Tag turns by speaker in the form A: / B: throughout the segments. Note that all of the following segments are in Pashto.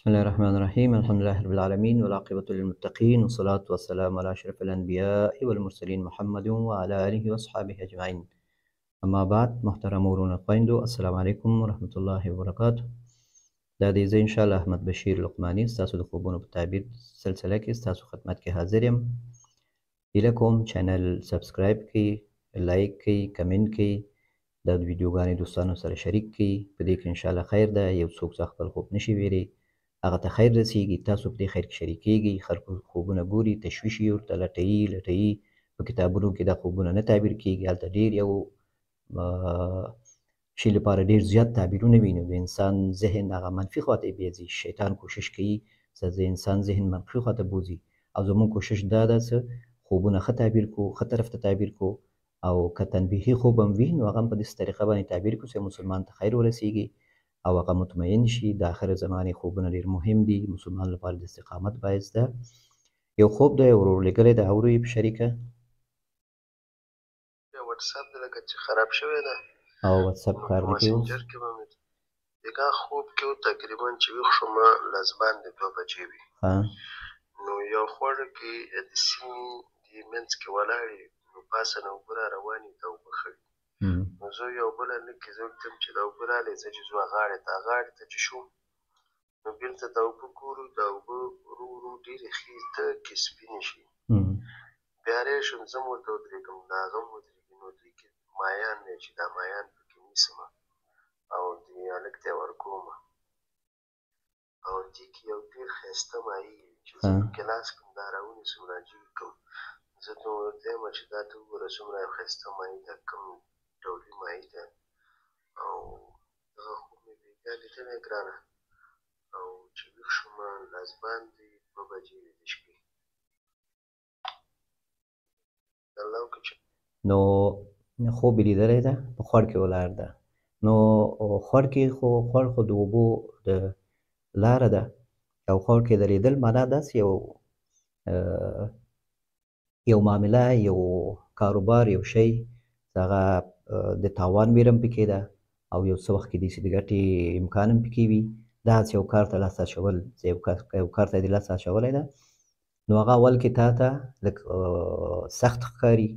A: بسم الله الرحمن الرحيم الحمد لله رب العالمين والعاقبة للمتقين والصلاة والسلام على أشرف الأنبياء والمرسلين محمد وعلى آله وأصحابه أجمعين. أما بعد، محترم ورونه خويندو، السلام عليكم ورحمة الله وبركاته. دا دی زه انشاءالله احمد بشیر لقماني ستاسو د خوبونو په تعبیر سلسله کې ستاسو خدمت کې حاضر یم. هیله کوم چینل سبسکرایب کړئ، لایک کړئ، کمنټ کړئ، دا د ویډیوګانې دوستانو سره شریک کړئ. په دې کې انشاءالله خیر ده. یو څوک چې خپل خوب نشي ویلی هغه ته خیر رسیږي، تاسو په دې خیر کې شریکیږئ، خلکو خوبونه ګوري، تشویش یې ورته لټوي. په کتابونو کې دا خوبونه نه تعبیر کیږي، هلته ډېر یو شي لپاره ډېر زیات تعبیرونه وي، نو د انسان ذهن هغه منفي خواته یې بیځي. شیطان کوشش کوي چې د انسان ذهن منفي خواته بوځي، او زموږ کوشش دا ده چې خوبونه ښه تعبیر کړو، ښه طرف ته تعبیر کړو، او که تنبیهي خوب هم وي نو هغه هم په داسې طریقه باندې تعبیر کړو چې مسلمان ته خیر ورسیږي او هغه مطمئن شي. د آخر زمانې خوبونه ډېر مهم دي، مسلمان لپاره د استقامت باعث ده. یو خوب دی ورور لیکلی ده، اورو یې په شریکه.
B: واتساپ دی لکه چې خراب شوی ده
A: او واتساپ کار نه کوي اوس.
B: مسنجر کې به مې دغه خوب کې و تقریبا چې ویښ شومه لاس باندې 2 بجې وي، نو یو خوړه کې د سیند د منځ کې ولاړې، نو پاسه نه اوبه را روانې د اوبه خړي، نو زه یو بله نه کې زه ږدم چې دا اوبه رالې، زه چې ځو غاړې ته چې شوم، نو بېرته دا اوبه ګورو، دا اوبه ورو ورو ډېرې ښې تکې سپینې شي. بیا راشم زه هم ورته ودرېږم، د هغه هم ودرېږي، نو دې کې مایان دی چې دا مایان پکې نیسمه او دې هلک ته یې ورکومه، او دې کې یو ډېر ښایسته مایع وي چې زه په ګیلاس کې دا راونیسم راجګ کړم، زه ته ورته وایم چې دا ته وګوره څومره ښایسته مایع ده، کوم ډولي مایع ده. او دغه خوب مې بېګا لیدلی ګرانه، او چې ویښ شومه لاس باندې 2 بجې وې د شپې. الله وکړي چې
A: نو خوب یې لیدلی ده، په خوړ کې ولاړ ده. نو خوړ خو د اوبو د لاره ده، او خوړ کې درېدل معنا داسې یو معامله، یو کاروبار، یو شی چې هغه د تاوان ویره هم پکې ده، او یو څه وخت کیدای شي د ګټې امکان هم پکې وي. داسې یو کار ته لاس اچول، یو کار ته دې لاس اچولی ده، نو هغه اول کې تا ته لږ سخت ښکاري،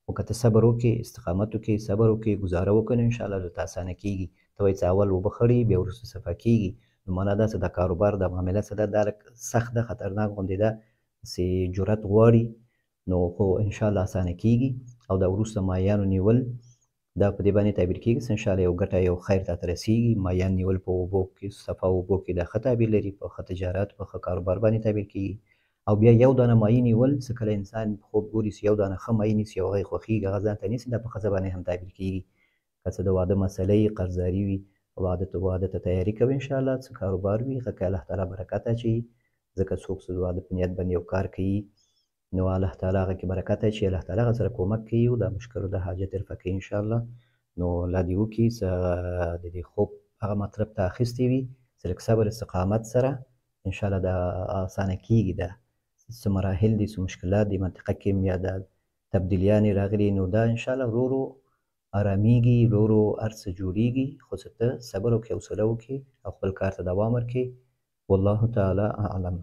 A: خو که ته صبر وکړې، استقامت وکړې، صبر وکړې، ګزاره وکړې، نو انشاءالله درته اسانه کېږي. ته وایې چې اول اوبه خړې بیا وروسته صفا کېږي، نو معنا دا چې دا کاروبار، دا معامله څه ده، دا لږ سخت ده، خطرناک غوندې ده، چې جرأت غواړي، نو خو انشاءالله اسانه کېږي. او دا وروسته مایعانو نیول، دا په دې باندې تعبیر کېږي چې انشاءالله یو ګټه، یو خیر تاته رسېږي. مایعان نیول په اوبو کې، صفا اوبو کې، دا ښه تعبیر لري، په ښه تجارت، په ښه کاروبار باندې تعبیر کېږي. او بیا یو دانه مایع نیول، چې کله انسان په خوب ګوري چې یو دانه ښه مایع نیسي او هغه یې خوښېږي، هغه ځان ته نیسي، دا په ښځه باندې هم تعبیر کېږي. که څه د واده مسله یي، قرضداري وي، واده ته تیاري کوي انشاءالله، څه کاروبار وي، هغه کې الله تعالی برکت اچوي، ځکه څوک چې د واده په نیت باندې یو کار کوي، نو الله تعالی هغه کې برکت اچوي، الله تعالی هغه سره کومک کوي، او دا مشکلو د حاجت رفع کوي انشاءالله. نو الله دې وکړي چې د دې خوب هغه مطلب ته اخیستی وي، چې لږ صبر استقامت سره انشاءالله دا اسانه کېږي. دا څه مراحل دي، څه مشکلات دي منطقه کې یا دا تبدیلیانې راغلي، نو دا انشاءالله ورو ورو ارامېږي، ورو ورو هر څه جوړېږي، خو چې ته صبر وکړې، حوصله وکړې، او خپل کار ته دوام ورکړې. والله تعالی اعلم.